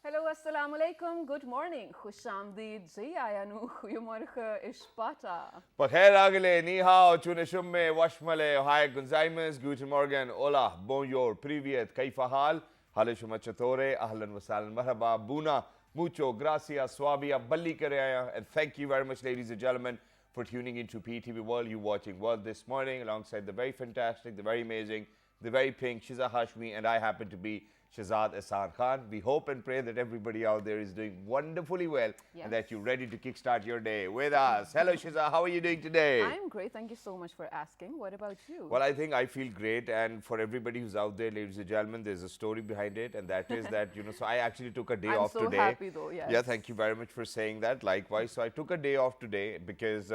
Hallo, assalamu alaikum, good morning. Khushamdeed, ji ayanu, goedemorgen, ishpata. Bakhair agale, ni hao, tune shumme, washmale, hi, gunzaimas, guten morgen, hola, bonjour, privyet, kaifa hal, hale shuma chatore, ahlan wasalan, marhaba, buna, mucho, gracias, swabia, balli karaya, and thank you very much, ladies and gentlemen, for tuning into PTV World. You watching World this morning alongside the very fantastic, the very amazing, the very pink Shiza Hashmi, and I happen to be Shahzad Ehsan Khan. We hope and pray that everybody out there is doing wonderfully well and that you're ready to kickstart your day with us. Hello, Shiza. How are you doing today? I'm great. Thank you so much for asking. What about you? Well, I think I feel great. And for everybody who's out there, ladies and gentlemen, there's a story behind it. And that is that, so I actually took a day I'm off so today. happy though, yes. Yeah, thank you very much for saying that. Likewise. So I took a day off today because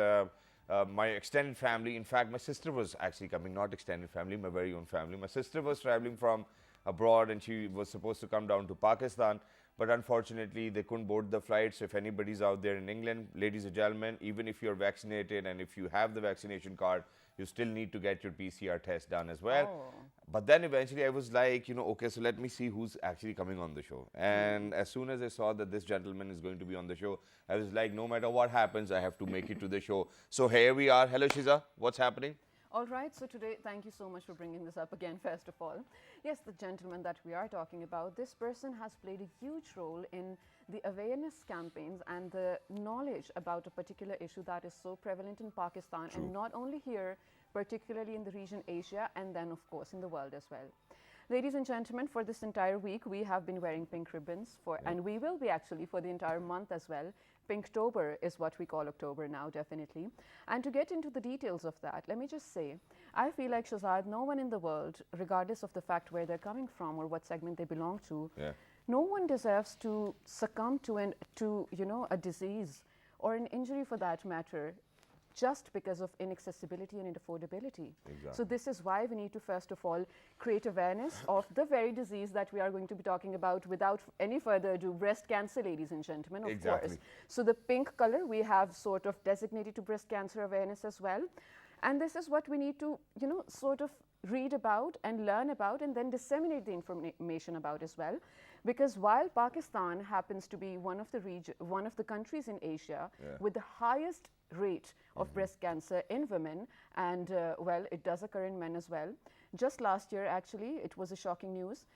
my extended family, in fact, my sister was actually coming, not extended family, my very own family. My sister was traveling from abroad and she was supposed to come down to Pakistan, but unfortunately they couldn't board the flight. So if anybody's out there in England, ladies and gentlemen, even if you're vaccinated and if you have the vaccination card, you still need to get your PCR test done as well. But then eventually I was like, okay, so let me see who's actually coming on the show. And as soon as I saw that this gentleman is going to be on the show, I was like, no matter what happens, I have to make it to the show. So here we are. Hello, Shiza. What's happening? All right, so today, thank you so much for bringing this up again, first of all. Yes, the gentleman that we are talking about, this person has played a huge role in the awareness campaigns and the knowledge about a particular issue that is so prevalent in Pakistan, and not only here, particularly in the region Asia, and then, of course, in the world as well. Ladies and gentlemen, for this entire week, we have been wearing pink ribbons and we will be actually for the entire month as well. Pinktober is what we call October now, definitely. And to get into the details of that, let me just say, I feel like, Shahzad, no one in the world, regardless of the fact where they're coming from or what segment they belong to, no one deserves to succumb to a disease or an injury for that matter, just because of inaccessibility and inaffordability. Exactly. So this is why we need to first of all create awareness of the very disease that we are going to be talking about without any further ado, breast cancer, ladies and gentlemen, of course. So the pink color we have sort of designated to breast cancer awareness as well. And this is what we need to, sort of read about and learn about and then disseminate the information about as well. Because while Pakistan happens to be one of the countries in Asia with the highest rate of breast cancer in women, and well, it does occur in men as well. Just last year, actually, it was a shocking news.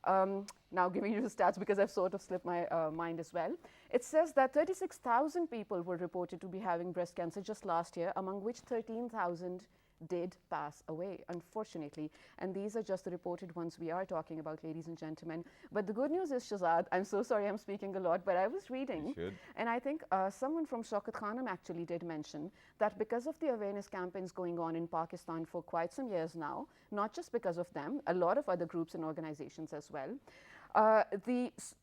Now giving you the stats because I've sort of slipped my mind as well. It says that 36,000 people were reported to be having breast cancer just last year, among which 13,000 did pass away, unfortunately. And these are just the reported ones we are talking about, ladies and gentlemen. But the good news is, Shahzad, I'm so sorry I'm speaking a lot, but I was reading, and I think someone from Shaukat Khanum actually did mention that because of the awareness campaigns going on in Pakistan for quite some years now, not just because of them, a lot of other groups and organizations as well,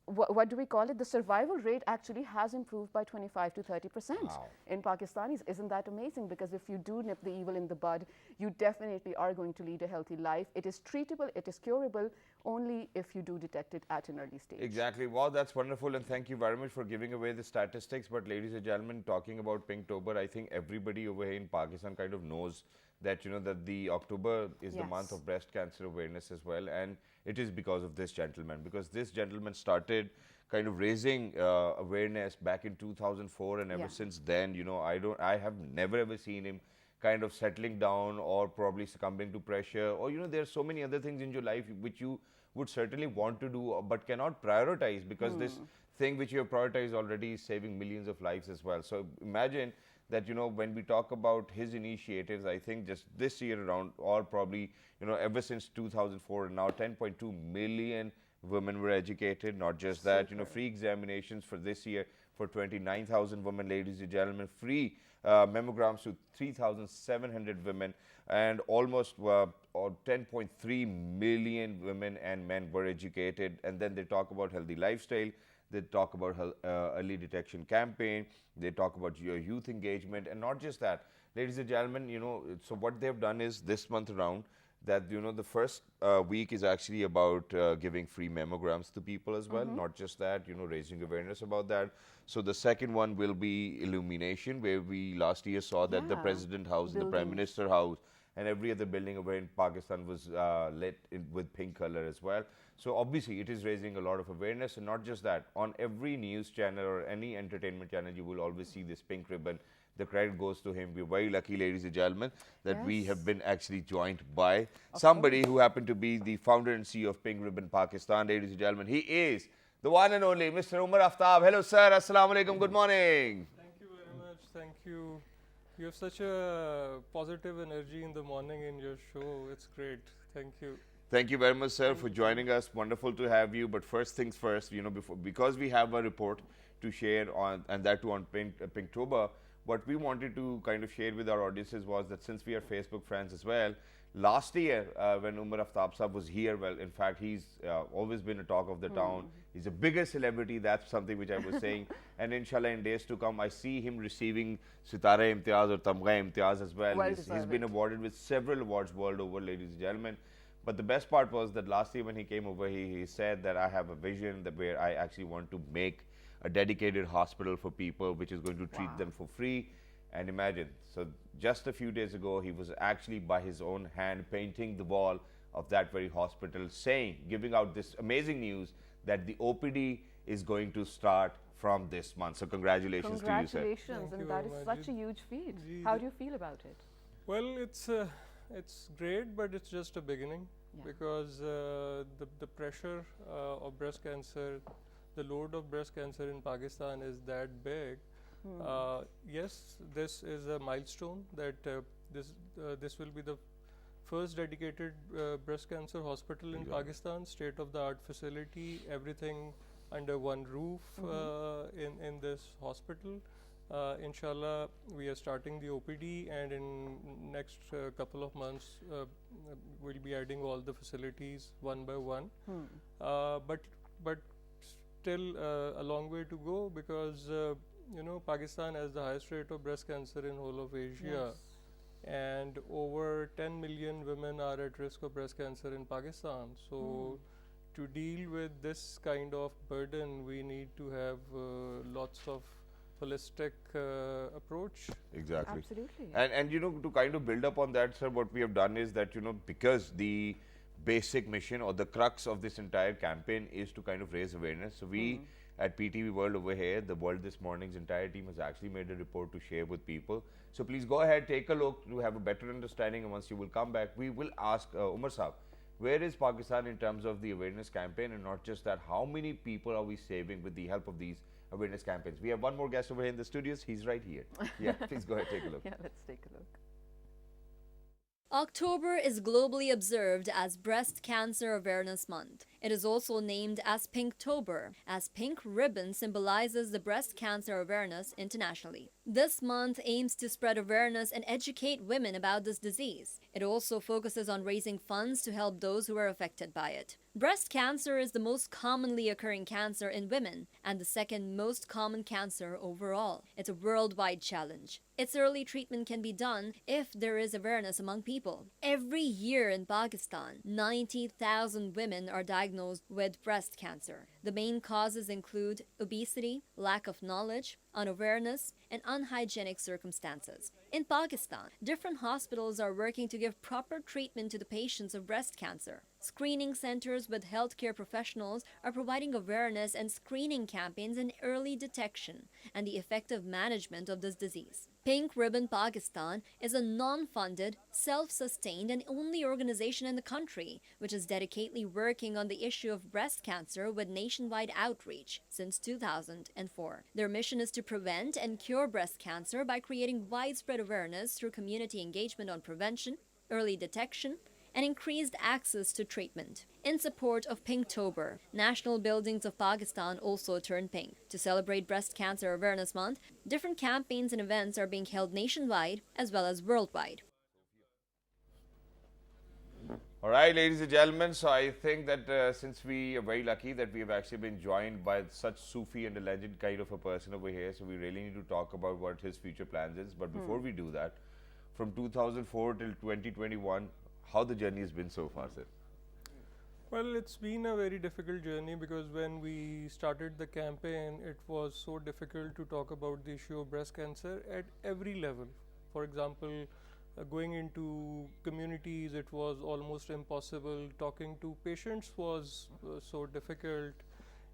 what do we call it? The survival rate actually has improved by 25 to 30% in Pakistanis. Isn't that amazing? Because if you do nip the evil in the bud, you definitely are going to lead a healthy life. It is treatable, it is curable only if you do detect it at an early stage. Exactly. Wow, that's wonderful. And thank you very much for giving away the statistics. But ladies and gentlemen, talking about Pinktober, I think everybody over here in Pakistan kind of knows that, that the October is the month of breast cancer awareness as well. And it is because of this gentleman, because this gentleman started kind of raising awareness back in 2004. And ever since then, I have never ever seen him kind of settling down or probably succumbing to pressure, or there are so many other things in your life which you would certainly want to do but cannot prioritize, because this thing which you have prioritized already is saving millions of lives as well. So imagine that, when we talk about his initiatives, I think just this year around, or probably, ever since 2004, now 10.2 million women were educated. Not just that, free examinations for this year for 29,000 women, ladies and gentlemen, free mammograms to 3,700 women, and almost 10.3 million women and men were educated. And then they talk about healthy lifestyle, they talk about early detection campaign, they talk about your youth engagement, and not just that, ladies and gentlemen, so what they've done is this month around, that the first week is actually about giving free mammograms to people as well. Not just that, raising awareness about that. So the second one will be illumination, where we last year saw that the President House and the Prime Minister House and every other building over in Pakistan was lit with pink color as well. So obviously it is raising a lot of awareness, and not just that, on every news channel or any entertainment channel you will always see this pink ribbon. The credit goes to him. We're very lucky, ladies and gentlemen, that we have been actually joined by somebody who happened to be the founder and CEO of Pink Ribbon Pakistan. Ladies and gentlemen, he is the one and only Mr. Umar Aftab. Hello, sir. Assalamu alaikum. Good morning. Thank you very much. Thank you. You have such a positive energy in the morning in your show. It's great. Thank you. Thank you very much, sir, for joining us. Wonderful to have you. But first things first, you know, because we have a report to share on, and that too on Pinktober, what we wanted to kind of share with our audiences was that since we are Facebook friends as well, last year when Umar Aftab Sahab was here, well, in fact, he's always been a talk of the town. He's a bigger celebrity. That's something which I was saying. And inshallah, in days to come, I see him receiving Sitara Imtiaz or Tamgha Imtiaz as well. He's been awarded with several awards world over, ladies and gentlemen. But the best part was that last year when he came over, he said that I have a vision that where I actually want to make a dedicated hospital for people which is going to treat them for free. And imagine, so just a few days ago, he was actually by his own hand painting the wall of that very hospital, saying, giving out this amazing news that the OPD is going to start from this month. So congratulations to you, sir. Congratulations, and that is such a huge feat. How do you feel about it? Well, it's great, but it's just a beginning because the pressure of breast cancer, the load of breast cancer in Pakistan is that big. Yes, this is a milestone that this will be the first dedicated breast cancer hospital in Pakistan, state-of-the-art facility, everything under one roof in this hospital. Inshallah, we are starting the OPD, and in next couple of months, we'll be adding all the facilities one by one. But still a long way to go because you know, Pakistan has the highest rate of breast cancer in whole of Asia, and over 10 million women are at risk of breast cancer in Pakistan. So to deal with this kind of burden, we need to have lots of holistic approach. Exactly. Absolutely. And you know, to kind of build up on that, sir, what we have done is that, you know, because the basic mission or the crux of this entire campaign is to kind of raise awareness. So we at PTV World over here, the World This Morning's entire team has actually made a report to share with people. So please go ahead, take a look to have a better understanding, and once you will come back, we will ask Umar Saab, where is Pakistan in terms of the awareness campaign, and not just that, how many people are we saving with the help of these awareness campaigns? We have one more guest over here in the studios. He's right here. Yeah, please go ahead, take a look. Yeah, let's take a look. October is globally observed as Breast Cancer Awareness Month. It is also named as Pinktober, as pink ribbon symbolizes the breast cancer awareness internationally. This month aims to spread awareness and educate women about this disease. It also focuses on raising funds to help those who are affected by it. Breast cancer is the most commonly occurring cancer in women and the second most common cancer overall. It's a worldwide challenge. Its early treatment can be done if there is awareness among people. Every year in Pakistan, 90,000 women are diagnosed with breast cancer. The main causes include obesity, lack of knowledge, unawareness, and unhygienic circumstances. In Pakistan, different hospitals are working to give proper treatment to the patients of breast cancer. Screening centers with healthcare professionals are providing awareness and screening campaigns in early detection and the effective management of this disease. Pink Ribbon Pakistan is a non-funded, self-sustained and only organization in the country which is dedicatedly working on the issue of breast cancer with nationwide outreach since 2004. Their mission is to prevent and cure breast cancer by creating widespread awareness through community engagement on prevention, early detection, and increased access to treatment. In support of Pinktober, national buildings of Pakistan also turn pink. To celebrate Breast Cancer Awareness Month, different campaigns and events are being held nationwide as well as worldwide. All right, ladies and gentlemen, so I think that since we are very lucky that we have actually been joined by such Sufi and a legend kind of a person over here, so we really need to talk about what his future plans is. But before we do that, from 2004 till 2021, how the journey has been so far, sir? Well, it's been a very difficult journey because when we started the campaign, it was so difficult to talk about the issue of breast cancer at every level. For example, going into communities, it was almost impossible. Talking to patients was so difficult.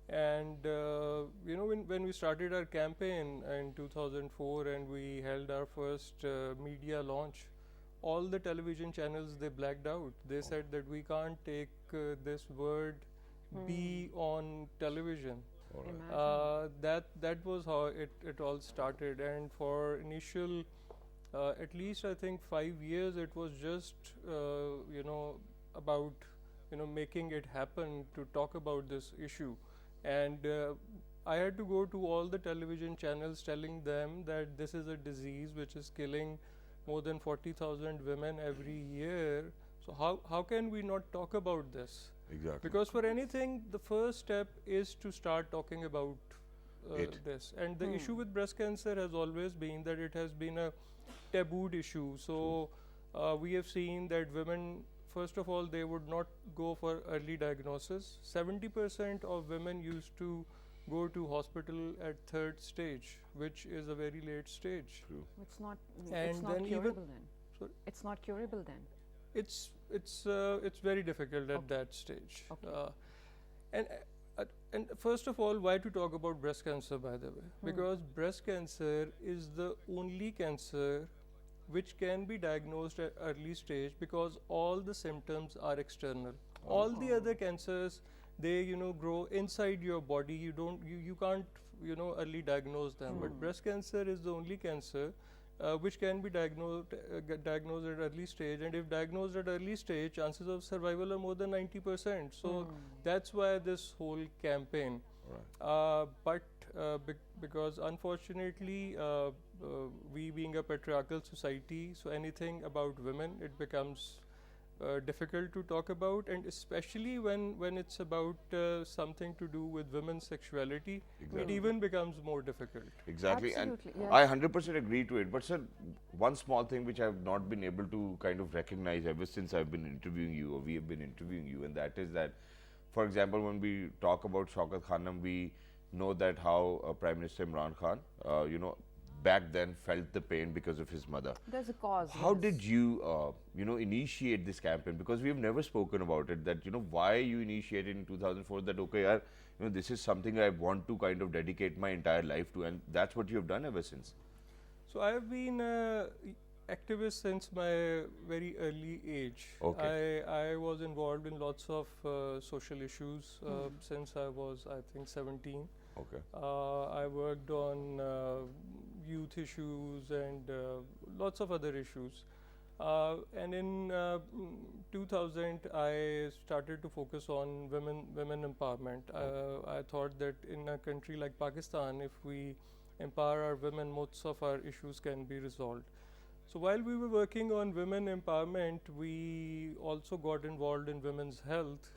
And when we started our campaign in 2004 and we held our first media launch, all the television channels, they blacked out. They said that we can't take this word B on television. That was how it all started. And for initial at least I think 5 years, it was just about making it happen, to talk about this issue. And I had to go to all the television channels telling them that this is a disease which is killing more than 40,000 women every year. So how can we not talk about this? Exactly. Because for anything, the first step is to start talking about this. And the issue with breast cancer has always been that it has been a tabooed issue. So we have seen that women, first of all, they would not go for early diagnosis. 70% of women used to go to hospital at third stage, which is a very late stage. True. It's not. And it's not then curable even then. Sorry? It's not curable then. It's very difficult at that stage. Okay. And first of all, why to talk about breast cancer, by the way? Because breast cancer is the only cancer which can be diagnosed at early stage, because all the symptoms are external. All the other cancers, they grow inside your body. You can't early diagnose them. But breast cancer is the only cancer which can be diagnosed at early stage, and if diagnosed at early stage, chances of survival are more than 90%. So that's why this whole campaign. But because unfortunately, we being a patriarchal society, so anything about women, it becomes difficult to talk about, and especially when it's about something to do with women's sexuality, it even becomes more difficult. Exactly. Absolutely, And yes. I 100% agree to it. But sir, one small thing which I have not been able to kind of recognize ever since I've been interviewing you, or we have been interviewing you, and that is that, for example, when we talk about Shaukat Khanum, we know that how Prime Minister Imran Khan, back then felt the pain because of his mother. There's a cause. How yes. did you, initiate this campaign? Because we have never spoken about it. That why you initiated in 2004. That okay, this is something I want to kind of dedicate my entire life to, and that's what you have done ever since. So I have been activist since my very early age. Okay. I was involved in lots of social issues since I was, I think, 17. Okay. I worked on youth issues and lots of other issues. And in 2000, I started to focus on women empowerment. I thought that in a country like Pakistan, if we empower our women, most of our issues can be resolved. So while we were working on women empowerment, we also got involved in women's health.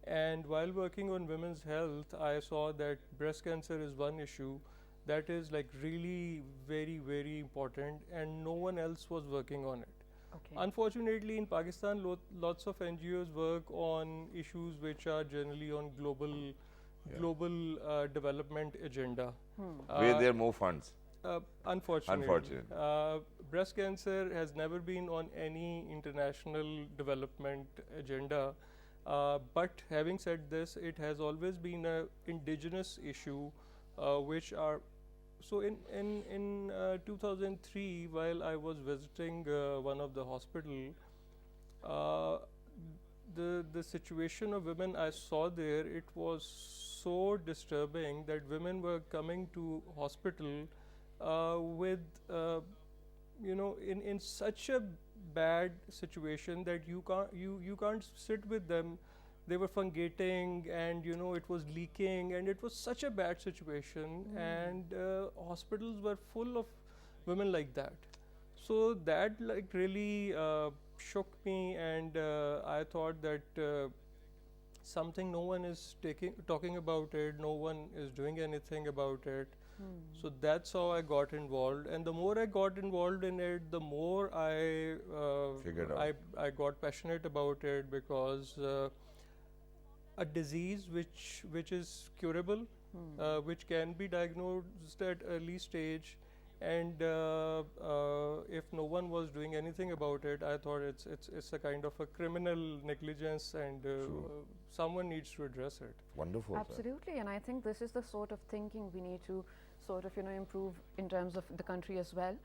And while working on women's health, I saw that breast cancer is one issue that is like really very, very important, and no one else was working on it. Okay. Unfortunately, in Pakistan, lots of NGOs work on issues which are generally on global development agenda. Where there are more funds. Unfortunately. Breast cancer has never been on any international development agenda. But having said this, it has always been an indigenous issue, which are so in 2003, while I was visiting one of the hospital, the situation of women I saw there, it was so disturbing that women were coming to hospital with in such a bad situation that you can't sit with them. They were fungating, and it was leaking, and it was such a bad situation. And hospitals were full of women like that. So that like really shook me, and I thought that something, no one is talking about it, no one is doing anything about it. So that's how I got involved, and the more I got involved in it, the more I Figured out. I got passionate about it, because a disease which is curable, which can be diagnosed at early stage, and if no one was doing anything about it, I thought it's a kind of a criminal negligence, and someone needs to address it. Wonderful. Absolutely, sir. and I think this is the sort of thinking we need to sort of improve in terms of the country as well.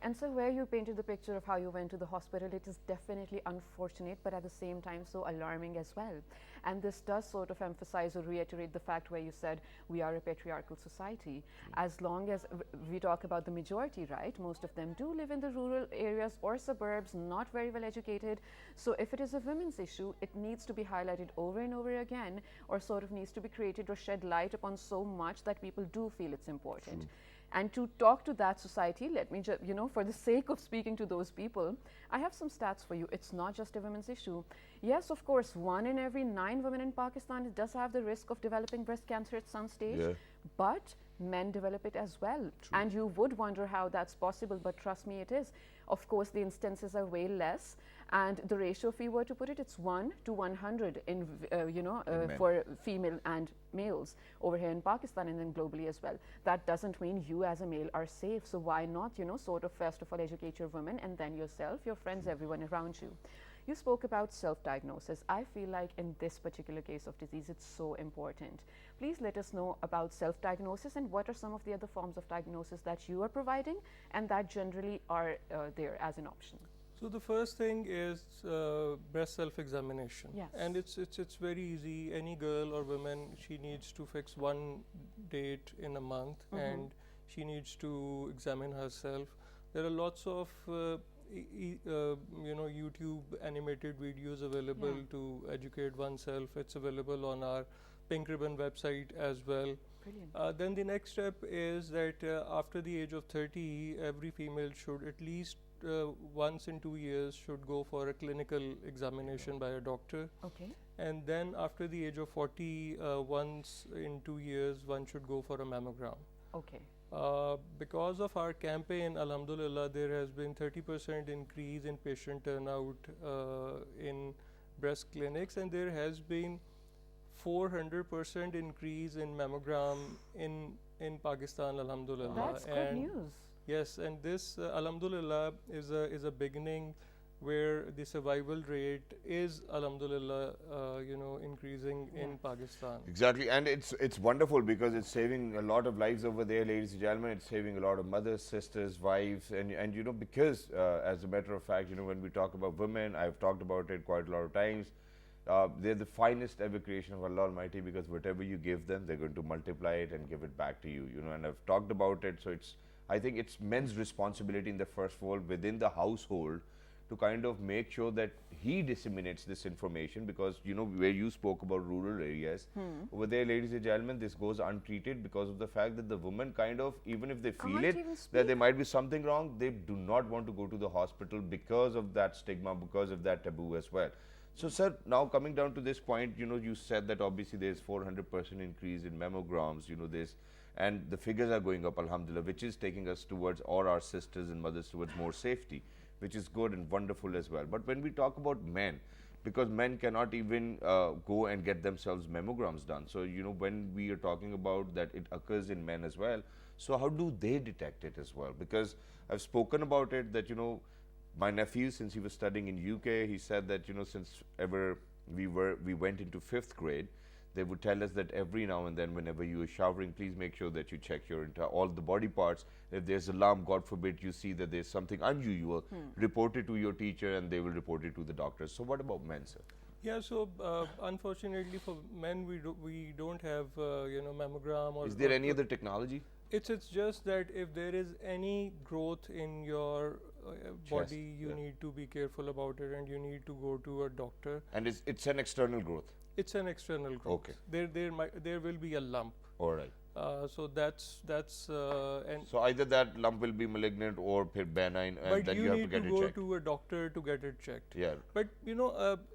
And so where you painted the picture of how you went to the hospital, it is definitely unfortunate, but at the same time so alarming as well. And this does sort of emphasize or reiterate the fact where you said we are a patriarchal society. As long as we talk about the majority, right, most of them do live in the rural areas or suburbs, not very well educated. So if it is a women's issue, it needs to be highlighted over and over again, or sort of needs to be created or shed light upon so much that people do feel it's important. True. And to talk to that society, let me just, for the sake of speaking to those people, I have some stats for you. It's not just a women's issue. Yes, of course, 1 in every 9 women in Pakistan does have the risk of developing breast cancer at some stage, but men develop it as well. True. And you would wonder how that's possible, but trust me, it is. Of course, the instances are way less, and the ratio, if we were to put it, it's 1 to 100 in, for female and males over here in Pakistan and then globally as well. That doesn't mean you as a male are safe. So why not, sort of first of all educate your women and then yourself, your friends, everyone around you. You spoke about self-diagnosis. I feel like in this particular case of disease, it's so important. Please let us know about self-diagnosis and what are some of the other forms of diagnosis that you are providing and that generally are there as an option. So the first thing is breast self-examination. Yes. And it's very easy. Any girl or woman, she needs to fix one date in a month, and she needs to examine herself. There are lots of YouTube animated videos available to educate oneself. It's available on our Pink Ribbon website as well. Brilliant. Then the next step is that after the age of 30, every female should at least once in 2 years should go for a clinical examination by a doctor. Okay. And then after the age of 40, once in 2 years, one should go for a mammogram. Okay. Because of our campaign, Alhamdulillah, there has been 30% increase in patient turnout in breast clinics, and there has been 400% increase in mammogram in Pakistan, Alhamdulillah. That's good news. Yes, and this Alhamdulillah is a beginning where the survival rate is Alhamdulillah increasing in Pakistan. Exactly, and it's wonderful because it's saving a lot of lives over there, ladies and gentlemen. It's saving a lot of mothers, sisters, wives, and because as a matter of fact, when we talk about women, I've talked about it quite a lot of times. They're the finest ever creation of Allah Almighty, because whatever you give them, they're going to multiply it and give it back to you. And I've talked about it. So I think it's men's responsibility in the first of all within the household to kind of make sure that he disseminates this information, because where you spoke about rural areas, over there, ladies and gentlemen, this goes untreated because of the fact that the woman kind of, even if they feel it that there might be something wrong, they do not want to go to the hospital because of that stigma, because of that taboo as well. So sir, now coming down to this point, you said that obviously there's 400% increase in mammograms, and the figures are going up, alhamdulillah, which is taking us towards, all our sisters and mothers, towards more safety, which is good and wonderful as well. But when we talk about men, because men cannot even go and get themselves mammograms done. So, when we are talking about that it occurs in men as well, so how do they detect it as well? Because I've spoken about it that, my nephew, since he was studying in UK, he said that, since ever we went into 5th grade, they would tell us that every now and then, whenever you are showering, please make sure that you check your all the body parts. If there's a lump, God forbid, you see that there's something unusual, report it to your teacher and they will report it to the doctors. So what about men, sir? Yeah, so unfortunately for men, we don't have mammogram or. Is there any other technology? It's just that if there is any growth in your body, you need to be careful about it, and you need to go to a doctor. And it's an external growth. It's an external growth. Okay. There will be a lump. All right. So that's and so either that lump will be malignant or benign, and then you have to get it checked. But you need to go to a doctor to get it checked. Yeah. But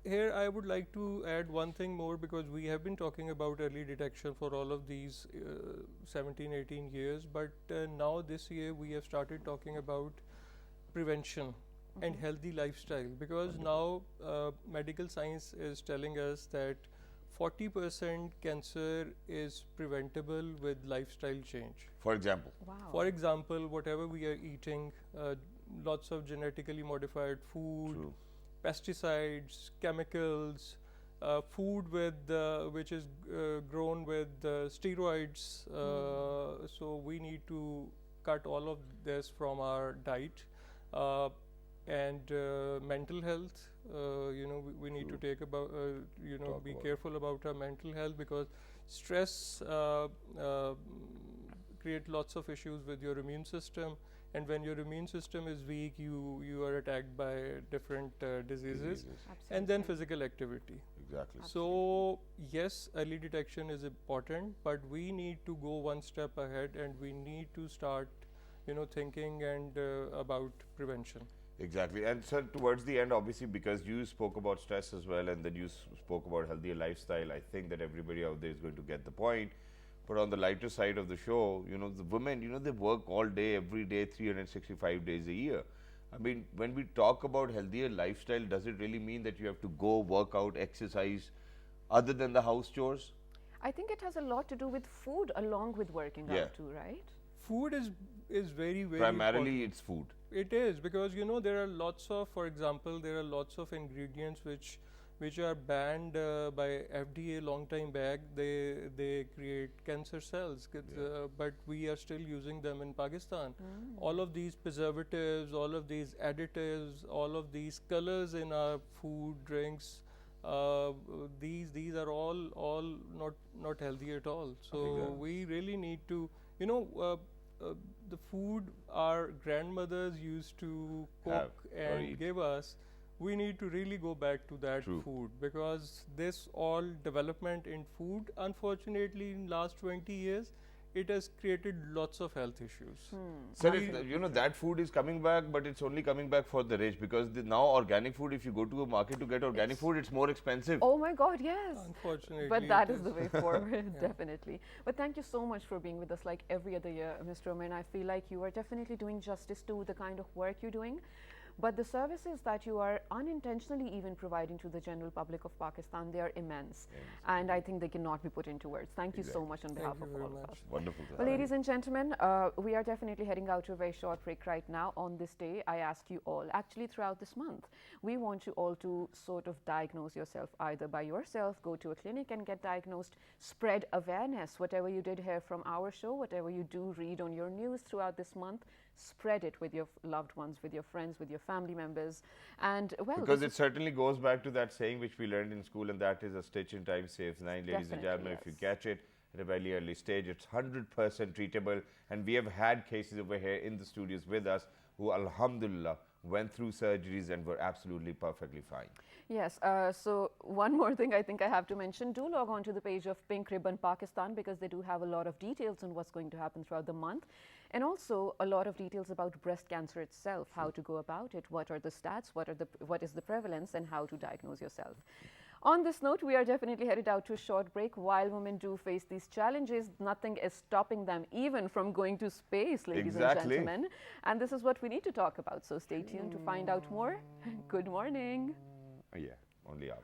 here I would like to add one thing more, because we have been talking about early detection for all of these 17, 18 years. But now this year we have started talking about prevention and healthy lifestyle, because now medical science is telling us that 40% cancer is preventable with lifestyle change. For example? Wow. For example, whatever we are eating, lots of genetically modified food, True. pesticides, chemicals, food with which is grown with steroids. So we need to cut all of this from our diet. And mental health, we need to take about, be careful about our mental health, because stress create lots of issues with your immune system, and when your immune system is weak, you are attacked by different diseases. And then physical activity. Exactly. So yes, early detection is important, but we need to go one step ahead, and we need to start thinking and about prevention. Exactly. And sir, towards the end, obviously, because you spoke about stress as well, and then you spoke about healthier lifestyle, I think that everybody out there is going to get the point. But on the lighter side of the show, the women, they work all day, every day, 365 days a year. I mean, when we talk about healthier lifestyle, does it really mean that you have to go work out, exercise, other than the house chores? I think it has a lot to do with food along with working out too, right? Food is very, very primarily important. It's food. It is, because there are lots of, for example, there are lots of ingredients which are banned by FDA long time back. They create cancer cells, but we are still using them in Pakistan. All of these preservatives, all of these additives, all of these colors in our food, drinks, these are all not healthy at all. So we really need to, the food our grandmothers used to cook and give us, we need to really go back to that food, because this all development in food, unfortunately, in last 20 years, it has created lots of health issues. Sir, that food is coming back, but it's only coming back for the rich, because now organic food, if you go to a market to get organic food, it's more expensive. Oh my God, yes. Unfortunately. But that is the way forward, definitely. But thank you so much for being with us like every other year, Mr. Omer. And I feel like you are definitely doing justice to the kind of work you're doing. But the services that you are unintentionally even providing to the general public of Pakistan, they are immense. And I think they cannot be put into words. Thank you so much on behalf of all of us. Wonderful. Well, ladies and gentlemen, we are definitely heading out to a very short break right now. On this day, I ask you all, actually throughout this month, we want you all to sort of diagnose yourself either by yourself, go to a clinic and get diagnosed, spread awareness. Whatever you did hear from our show, whatever you do read on your news throughout this month, spread it with your loved ones, with your friends, with your family members. And well, because it certainly goes back to that saying which we learned in school, and that is a stitch in time saves 9. Ladies and gentlemen, if you catch it at a very early stage, it's 100% treatable. And we have had cases over here in the studios with us who, alhamdulillah, went through surgeries and were absolutely perfectly fine. Yes, so one more thing I think I have to mention, do log on to the page of Pink Ribbon Pakistan, because they do have a lot of details on what's going to happen throughout the month, and also a lot of details about breast cancer itself, how to go about it, what are the stats, what is the prevalence, and how to diagnose yourself. On this note, we are definitely headed out to a short break. While women do face these challenges, nothing is stopping them even from going to space, ladies and gentlemen. And this is what we need to talk about. So stay tuned to find out more. Good morning. Yeah, only up.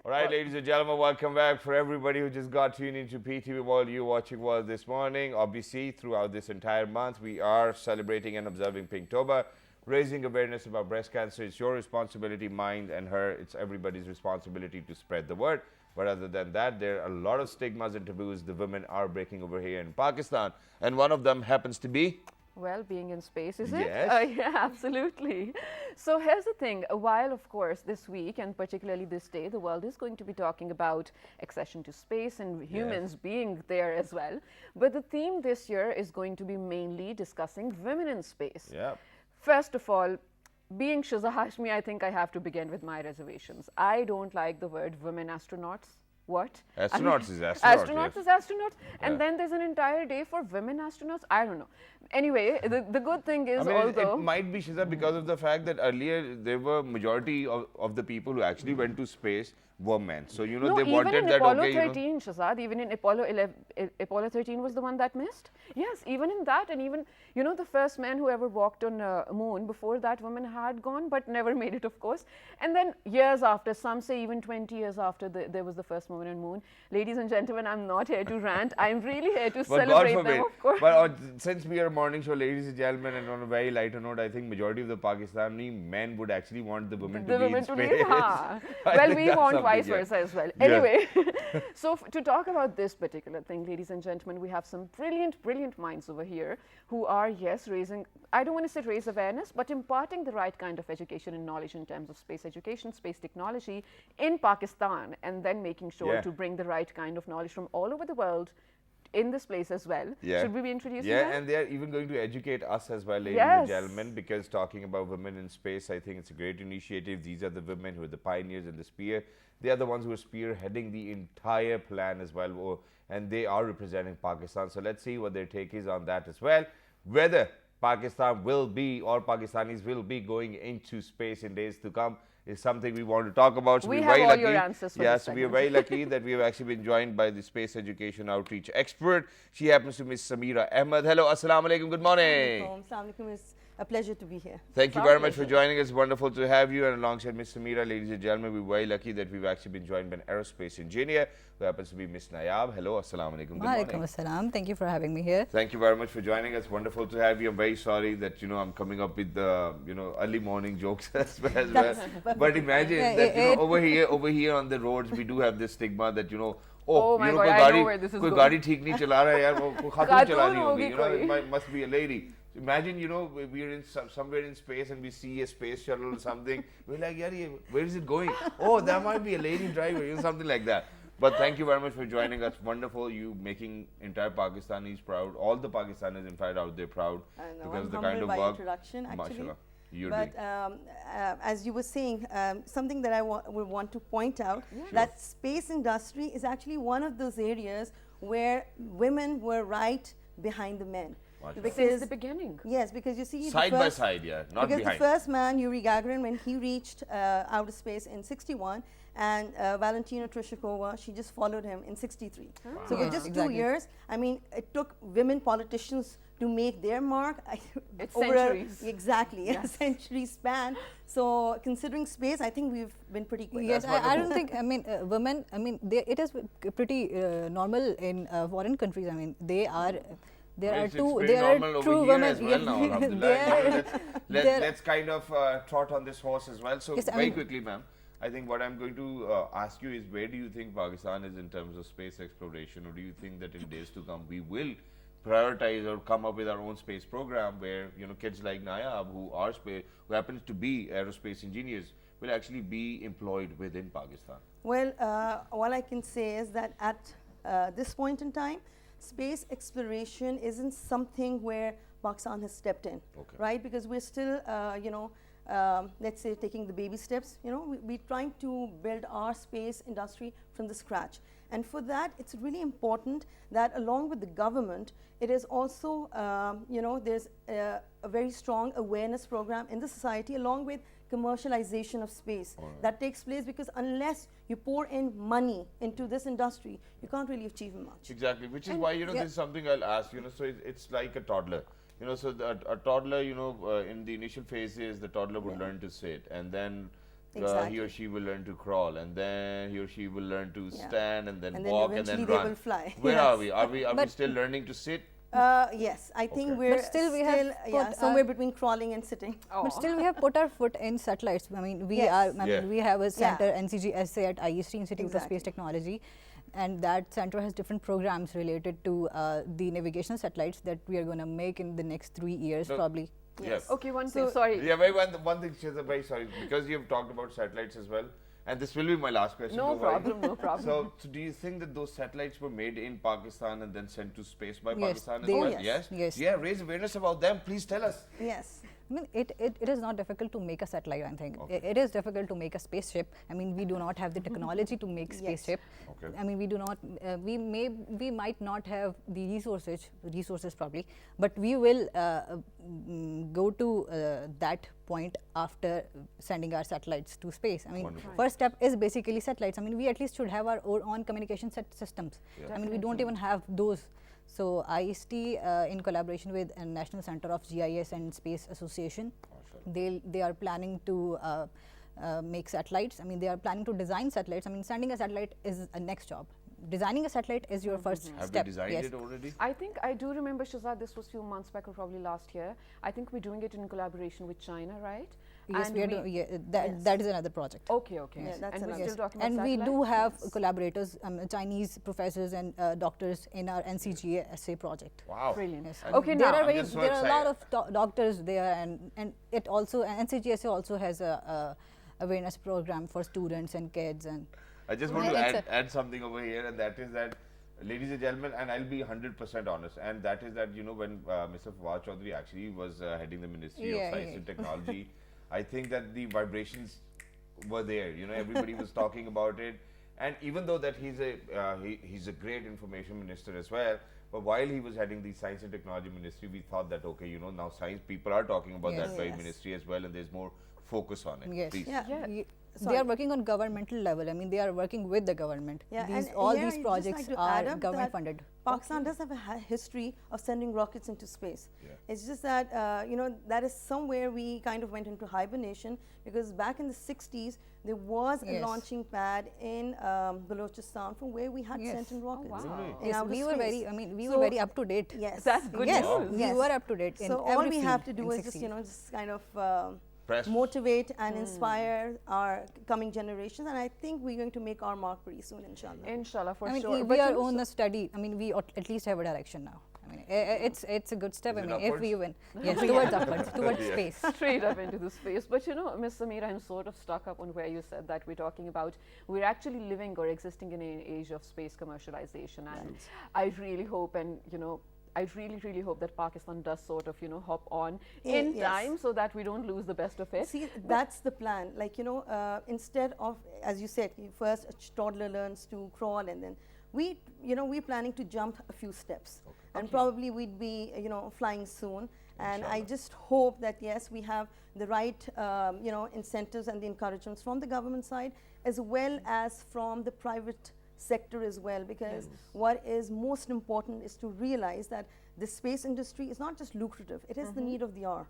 All right, ladies and gentlemen, welcome back. For everybody who just got tuned into PTV World, you watching World this morning. Obviously, throughout this entire month, we are celebrating and observing Pinktober, raising awareness about breast cancer. It's your responsibility, mine and her. It's everybody's responsibility to spread the word. But other than that, there are a lot of stigmas and taboos the women are breaking over here in Pakistan. And one of them happens to be... Well, being in space, is it? Yes. Yeah, absolutely. So here's the thing. While, of course, this week and particularly this day, the world is going to be talking about accession to space and humans being there as well. But the theme this year is going to be mainly discussing women in space. Yeah. First of all, being Shiza Hashmi, I think I have to begin with my reservations. I don't like the word women astronauts. What? Astronauts is astronauts. Astronauts is astronauts. And then there's an entire day for women astronauts. I don't know. Anyway, the good thing is it might be, Shiza, because of the fact that earlier there were majority of the people who actually went to space were men. So, you know, no, they wanted even in that, Apollo okay, 13, Shazad, even in Apollo 11, Apollo 13 was the one that missed. Yes, even in that, and even, you know, the first man who ever walked on moon, before that woman had gone, but never made it, of course. And then years after, some say even 20 years after there was the first woman on moon. Ladies and gentlemen, I'm not here to rant. I'm really here to celebrate them, of course. But since we are a morning show, ladies and gentlemen, and on a very lighter note, I think majority of the Pakistani men would actually want the women to be in space. Well, we want vice versa as well. Anyway, so to talk about this particular thing, ladies and gentlemen, we have some brilliant minds over here who are, yes, raising, I don't want to say raise awareness, but imparting the right kind of education and knowledge in terms of space education, space technology in Pakistan, and then making sure to bring the right kind of knowledge from all over the world in this place as well. Should we be introducing that? And they are even going to educate us as well, ladies and gentlemen, because talking about women in space, I think it's a great initiative. These are the women who are the pioneers in the spear. They are the ones who are spearheading the entire plan as well, and they are representing Pakistan. So let's see what their take is on that as well. Whether Pakistan will be, or Pakistanis will be going into space in days to come is something we want to talk about. So we have all your answers for this segment. We are very lucky that we have actually been joined by the space education outreach expert. She happens to be Miss Samira Ahmed. Hello, assalamu alaikum, good morning. Assalamu alaikum. It's a pleasure to be here. Thank you very much for joining us. Wonderful to have you. And alongside Miss Samira, ladies and gentlemen, we're very lucky that we've actually been joined by an aerospace engineer who happens to be Miss Nayab. Hello, assalamu alaikum. Good morning. Walaikum assalam. Thank you for having me here. Thank you very much for joining us. Wonderful to have you. I'm very sorry that, you know, I'm coming up with the, you know, early morning jokes as well. But imagine that, you know, over here on the roads, we do have this stigma that, you know, oh my God, I know where this is going. गाड़ी ठीक नहीं चला रहा है यार, वो खातून चला रही होगी, you know, it must be a lady. Imagine, you know, we're in somewhere in space and we see a space shuttle or something. We're like, yaar, where is it going? Oh, that might be a lady driver, you know, something like that. But thank you very much for joining us. Wonderful, you making entire Pakistanis proud. All the Pakistanis, in fact, out there proud because of the kind of work. Introduction, actually. Mashallah. But as you were saying, something that I would want to point out, that space industry is actually one of those areas where women were right behind the men. Because since the beginning. Yes, because you see, side by side, not because behind. The first man, Yuri Gagarin, when he reached outer space in '61, and Valentina Tereshkova, she just followed him in '63. Wow. So with just 2 years, I mean, it took women politicians to make their mark. It's centuries. Exactly, a century span. So considering space, I think we've been pretty quick. Yes, I don't think, I mean, women, I mean, it is pretty normal in foreign countries. I mean, there are true women. Let's kind of trot on this horse as well. So yes, very quickly, ma'am, I think what I'm going to ask you is, where do you think Pakistan is in terms of space exploration, or do you think that in days to come we will prioritize or come up with our own space program where, you know, kids like Nayab, who happens to be aerospace engineers, will actually be employed within Pakistan? Well, all I can say is that at this point in time, space exploration isn't something where Pakistan has stepped in, right? Because we're still, you know, let's say taking the baby steps, you know, we're trying to build our space industry from the scratch. And for that, it's really important that along with the government, it is also, you know, there's a very strong awareness program in the society along with commercialization of space that takes place, because unless you pour in money into this industry, you can't really achieve much. Exactly, which is why, you know, this is something I'll ask, you know, so it's like a toddler. You know, so a toddler, you know, in the initial phases, the toddler would learn to sit, and then he or she will learn to crawl, and then he or she will learn to stand, and then walk, and then eventually run. They will fly. Where are we? Are we still learning to sit? Yes, I think we're But still we have put somewhere between crawling and sitting. But still, we have put our foot in satellites. I mean, we are. I mean, we have a center, NCGSA at IEST, Institute of Space Technology, and that center has different programs related to the navigational satellites that we are going to make in the next 3 years, probably. Yes. Okay, one thing. Sorry. Yeah, one thing, Sheza, very sorry, because you have talked about satellites as well. And this will be my last question. No problem, no problem. So do you think that those satellites were made in Pakistan and then sent to space by Yes, Pakistan as they well? were. Yes. Yeah, raise awareness about them. Please tell us. Yes. I mean, it is not difficult to make a satellite, I think. It is difficult to make a spaceship. I mean, we do not have the technology to make spaceship. Okay. I mean, we do not, we might not have the resources probably, but we will go to that point after sending our satellites to space. I mean, first step is basically satellites. I mean, we at least should have our own communication systems. I mean, we don't even have those. So IST, in collaboration with National Center of GIS and Space Association, they are planning to make satellites. I mean, they are planning to design satellites. I mean, sending a satellite is a next job. Designing a satellite is your first step. Have they designed it already? I think I do remember, Shazad, this was a few months back or probably last year. I think we're doing it in collaboration with China, right? Yes, and we are doing. Yeah, that is another project. Okay. Yeah, that's and we're another. still talking And about we do satellites? have collaborators, Chinese professors and doctors in our NCGSA project. Wow. Brilliant. Yes. Okay, there now are I'm very, just so there are a lot excited. of doctors there, and it also NCGSA also has a awareness program for students and kids. And I just want to add something over here, and that is that, ladies and gentlemen, and I'll be 100% honest, and that is that, you know, when Mr. Fawad Chaudhary actually was heading the Ministry of Science and Technology, I think that the vibrations were there. You know, everybody was talking about it, and even though that he's a great information minister as well, but while he was heading the Science and Technology Ministry, we thought that, okay, you know, now science people are talking about that very ministry as well, and there's more focus on it. yes, Please. they are working on governmental level. I mean, they are working with the government. All these projects are government funded. Pakistan does have a history of sending rockets into space. It's just that, you know, that is somewhere we kind of went into hibernation, because back in the 60s, there was a launching pad in Balochistan from where we had sent in rockets. Yes, we were very, I mean, we were very up to date. Yes. That's good news. We were up to date. So all we have to do is just, you know, just kind of motivate and inspire our coming generations, and I think we're going to make our mark pretty soon, inshallah. Inshallah, for I mean, sure. we are on a study. I mean, we at least have a direction now. I mean, it's a good step. I mean, if we win, yes, towards upwards, towards space. Straight up into the space. But you know, Ms. Samira, I'm sort of stuck up on where you said that we're talking about, we're actually living or existing in an age of space commercialization, and I really hope, and you know, I really hope that Pakistan does sort of, you know, hop on in time so that we don't lose the best of it. See, that's the plan. Like, you know, instead of, as you said, first a toddler learns to crawl, and then we're planning to jump a few steps. And probably we'd be, you know, flying soon. And I just hope that, yes, we have the right, you know, incentives and the encouragements from the government side, as well as from the private sector as well, because what is most important is to realize that the space industry is not just lucrative, it is the need of the hour.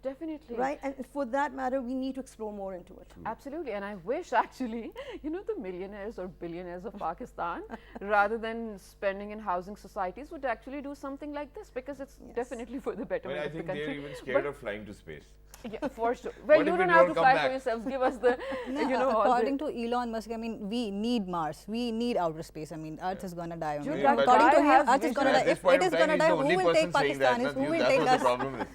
Definitely. Right, and for that matter, we need to explore more into it. Absolutely, and I wish actually, you know, the millionaires or billionaires of Pakistan, rather than spending in housing societies, would actually do something like this, because it's definitely for the betterment I of the think country. they're even scared of flying to space. Yeah, for sure. Well, you don't have to fly for yourselves. Give us the, you know, according to Elon Musk, I mean, we need Mars. We need outer space. I mean, Earth is gonna die. Dude, According to him, Earth is gonna die. At this If point it of is time, gonna he's die, the who only will take person saying that. Pakistanis? Who will That's take what the us? problem is.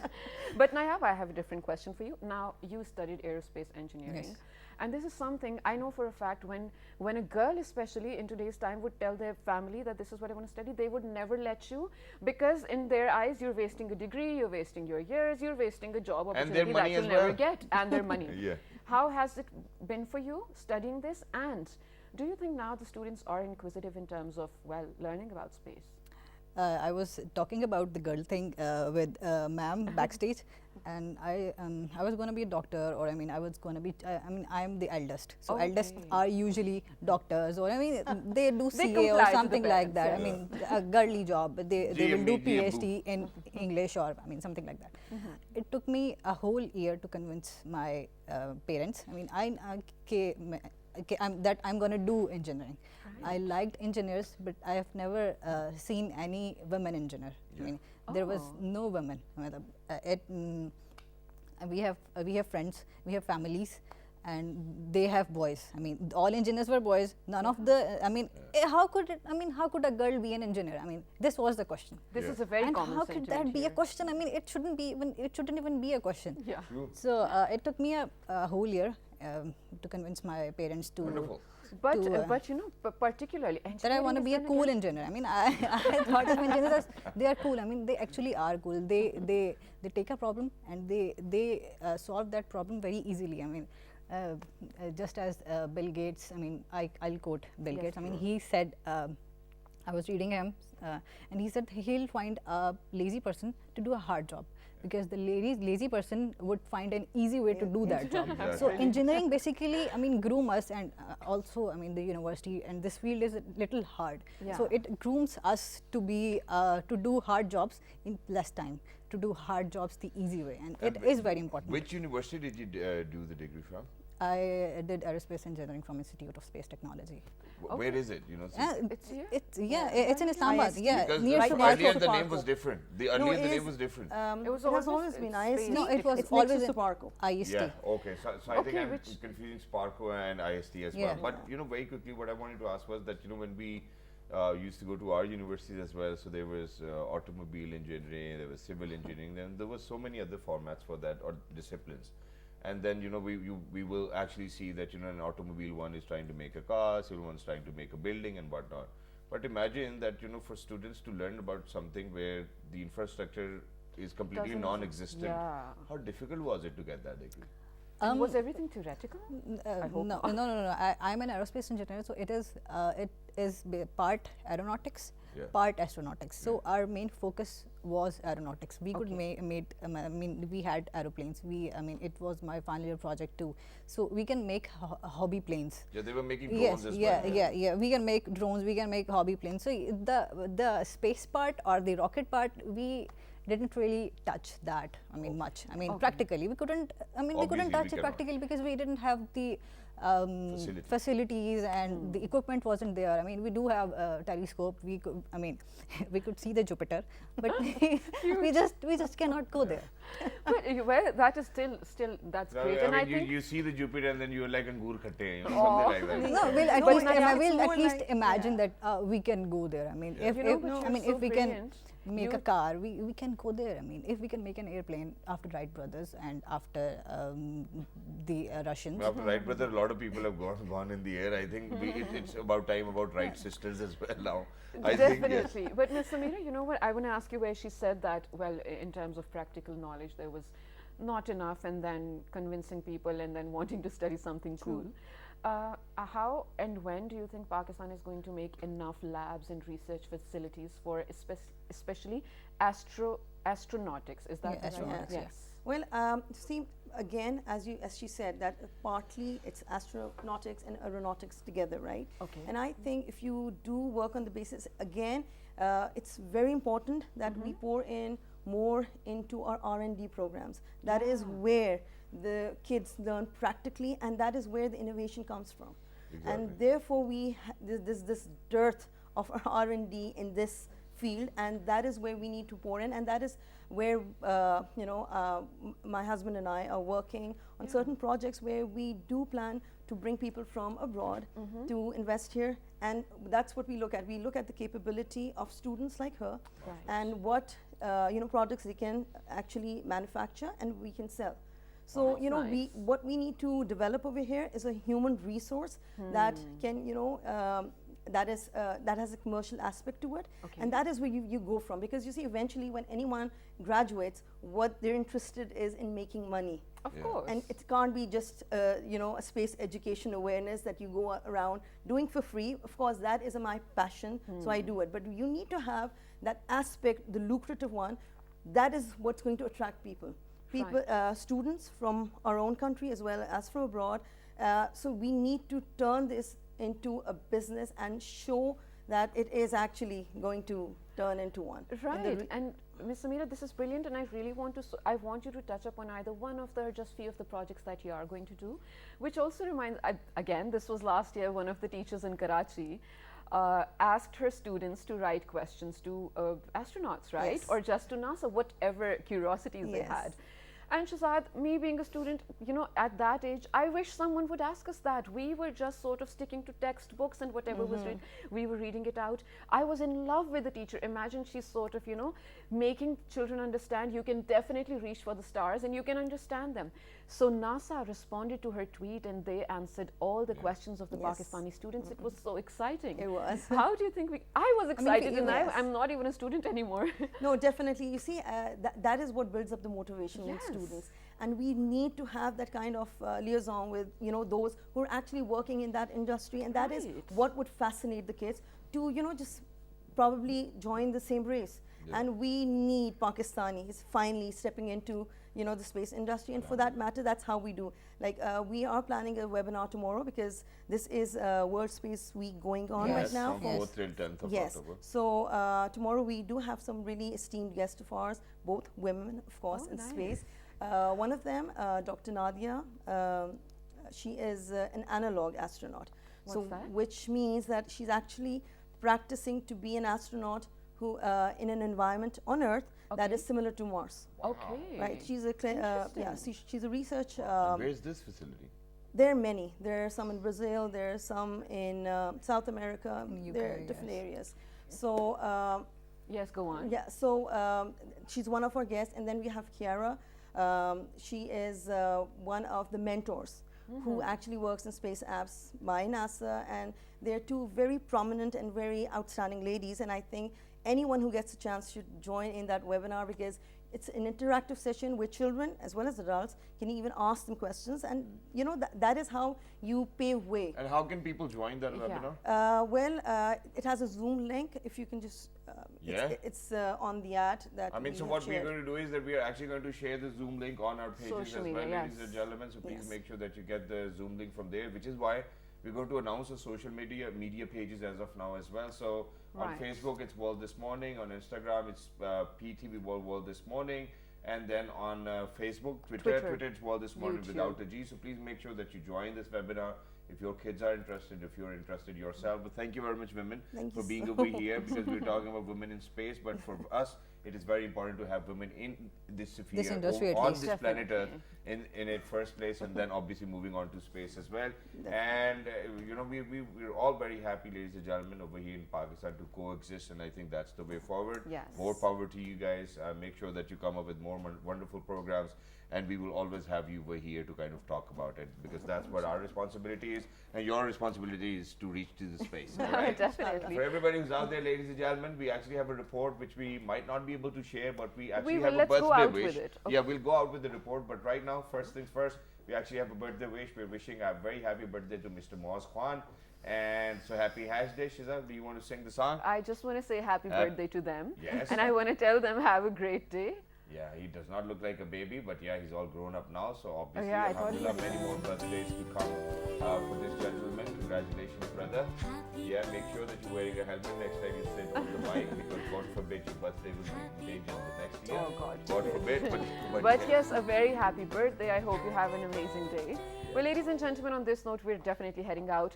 But Nayab, I have a different question for you. Now, you studied aerospace engineering. Yes. And this is something I know for a fact, when a girl, especially in today's time, would tell their family that this is what I want to study, they would never let you, because in their eyes, you're wasting a degree, you're wasting your years, you're wasting a job opportunity that you'll never get, and their money. How has it been for you studying this? And do you think now the students are inquisitive in terms of, well, learning about space? I was talking about the girl thing with ma'am backstage, and I was going to be a doctor, or I mean I was going to be I am the eldest, so eldest are usually doctors, or I mean they do CA or something like that. I mean a girly job. They will do PhD in English, or I mean something like that. It took me a whole year to convince my parents. I mean I'm going to do engineering. I liked engineers, but I have never seen any women engineer. I mean, there was no women. We have friends, we have families, and they have boys. I mean, all engineers were boys. None of the. I mean, how could it? I mean, how could a girl be an engineer? I mean, this was the question. This is a very and common how could that be a question? I mean, it shouldn't even be a question. Yeah. So it took me a whole year to convince my parents to. Wonderful. But you know, particularly that I want to be a cool engineer. I mean, I thought of engineers as they are cool. I mean, they actually are cool. They take a problem and they solve that problem very easily. I mean, just as Bill Gates. I mean, I'll quote Bill Gates. I mean, he said. I was reading him, and he said he'll find a lazy person to do a hard job, because the lazy person would find an easy way to do that job. So engineering basically, I mean, groom us, and also, I mean, the university and this field is a little hard. So it grooms us to be to do hard jobs in less time, to do hard jobs the easy way, and it is very important. Which university did you do the degree from? I did aerospace engineering from Institute of Space Technology. Where is it? You know, It's here? It's it's in Islamabad. Yeah, because near earlier Subarko. the name was different. Earlier the name was different. It has always been IST. No, it was it's always next to in Subarko. IST. Yeah. Okay. So I think Okay, I'm which- confusing Sparko and IST as Yeah. well. But you know, very quickly, what I wanted to ask was that when we used to go to our universities as well, so there was automobile engineering, there was civil engineering, then there was so many other formats for that, or disciplines. And then we will actually see that an automobile one is trying to make a car, civil one's trying to make a building and whatnot. But imagine that for students to learn about something where the infrastructure is completely Doesn't- yeah. non-existent. How difficult was it to get that degree? Was everything theoretical? I hope No. I'm an aerospace engineer, so it is part aeronautics, Yeah. part astronautics. So our main focus was aeronautics. We could make. I mean, we had aeroplanes. I mean, it was my final year project too. So we can make hobby planes. Yeah, they were making drones as well. Yeah. We can make drones. We can make hobby planes. So the space part or the rocket part, we didn't really touch that. I mean, much. I mean, practically, we couldn't. I mean, we couldn't Obviously, touch we it cannot. practically because we didn't have the facilities and the equipment wasn't there. I mean, we do have a telescope. We could. I mean, we could see the Jupiter, but we just cannot go there. But that is still that's No, great, I and I mean, think you see the Jupiter and then you're like angur khatte, something like that. No, we'll at No, least, but yeah, it's we'll more at least like- imagine that we can go there. I mean, if, You know, if but I you're mean, so if we can brilliant. make a car, we can go there. I mean, if we can make an airplane after Wright brothers and after the Russians. After Wright brother, a lot of people have gone in the air. I think it's about time about Wright sisters as well now. I think, yes. Definitely. But Ms. Samira, you know what? I want to ask you where she said that, well, in terms of practical knowledge, there was not enough, and then convincing people and then wanting to study something cool. How and when do you think Pakistan is going to make enough labs and research facilities for especially astronautics? Is that Yeah, the right word? astronauts, yeah. Well, see, again, as she said, that partly it's astronautics and aeronautics together, right? Okay. And I think if you do work on the basis, again, it's very important that we pour in more into our R&D programs. That is where the kids learn practically, and that is where the innovation comes from. Exactly. And therefore, there's this dearth of R&D in this field, and that is where we need to pour in, and that is where my husband and I are working on certain projects where we do plan to bring people from abroad to invest here, and that's what we look at. We look at the capability of students like her, and what products they can actually manufacture and we can sell. So nice. what we need to develop over here is a human resource that can that has a commercial aspect to it, and that is where you go from, because you see, eventually when anyone graduates, what they're interested is in making money. Of course. And it can't be just you know, a space education awareness that you go around doing for free. Of course, that is my passion, so I do it. But you need to have that aspect, the lucrative one. That is what's going to attract people. Students from our own country as well as from abroad. So we need to turn this into a business and show that it is actually going to turn into one. Right. And Ms. Samira, this is brilliant, and I really want to, I want you to touch upon either one of the, or just few of the projects that you are going to do, which also reminds, again, this was last year, one of the teachers in Karachi asked her students to write questions to astronauts, right? Yes. Or just to NASA, whatever curiosities they had. And Shahzad, me being a student, you know, at that age, I wish someone would ask us that. We were just sort of sticking to textbooks and whatever was read, we were reading it out. I was in love with the teacher. Imagine she's sort of, you know, making children understand you can definitely reach for the stars and you can understand them. So NASA responded to her tweet and they answered all the questions of the Pakistani students. It was so exciting. It was. How do you think I was excited, and I'm not even a student anymore. No, definitely. You see, that is what builds up the motivation in students. And we need to have that kind of liaison with, you know, those who are actually working in that industry. And that is what would fascinate the kids to, you know, just probably join the same race. And we need Pakistanis finally stepping into, you know, the space industry. And for that matter, that's how we do. Like, we are planning a webinar tomorrow because this is World Space Week going on right now. From 4th till 10th of October. So tomorrow we do have some really esteemed guests of ours, both women, of course, in space. One of them, Dr. Nadia, she is an analog astronaut. What's that? Which means that she's actually practicing to be an astronaut who, in an environment on Earth that is similar to Mars. Okay. Right. She's a she's a research. Where is this facility? There are many. There are some in Brazil. There are some in South America. There are different areas. So. Yes, go on. Yeah. So she's one of our guests, and then we have Kiara. She is one of the mentors who actually works in space apps by NASA, and they're two very prominent and very outstanding ladies. And I think anyone who gets a chance should join in that webinar because it's an interactive session where children as well as adults can even ask them questions, and you know that is how you pave way. And how can people join that webinar? Well, it has a Zoom link. If you can just, it's on the ad that. I mean, so what we're going to do is that we are actually going to share the Zoom link on our pages as well, ladies and gentlemen. So please make sure that you get the Zoom link from there, which is why we're going to announce the social media pages as of now as well. So on Facebook, it's World This Morning. On Instagram, it's PTV World This Morning. And then on Facebook, Twitter, it's World This Morning without a G. So please make sure that you join this webinar if your kids are interested, if you're interested yourself. But thank you very much, women, for being over here, because we're talking about women in space. But for us, it is very important to have women in this sphere, on this planet Earth, in its first place, and then obviously moving on to space as well. And you know, we're all very happy, ladies and gentlemen, over here in Pakistan to coexist, and I think that's the way forward. More power to you guys. Make sure that you come up with more wonderful programs, and we will always have you over here to kind of talk about it, because that's what our responsibility is, and your responsibility is to reach to the space. Right? Definitely. For everybody who's out there, ladies and gentlemen, we actually have a report which we might not be able to share, but we actually have a birthday wish. Yeah, we'll go out with the report, but right now, first things first, we actually have a birthday wish. We're wishing a very happy birthday to Mr. Moaz Khan. And so happy Hajj Day. Shizab, do you want to sing the song? I just want to say happy birthday to them. Yes. And I want to tell them have a great day. Yeah, he does not look like a baby, but yeah, he's all grown up now. So obviously, we'll have many more birthdays to come for this gentleman. Congratulations, brother. Yeah, make sure that you're wearing a helmet next time you sit on the mic, because God forbid your birthday will be in danger the next year. Oh God. God forbid. But yes, a very happy birthday. I hope you have an amazing day. Well, ladies and gentlemen, on this note, we're definitely heading out.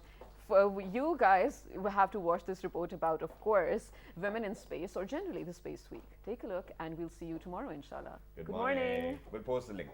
For you guys, will have to watch this report about, of course, women in space, or generally the Space Week. Take a look, and we'll see you tomorrow, inshallah. Good morning. We'll post the link.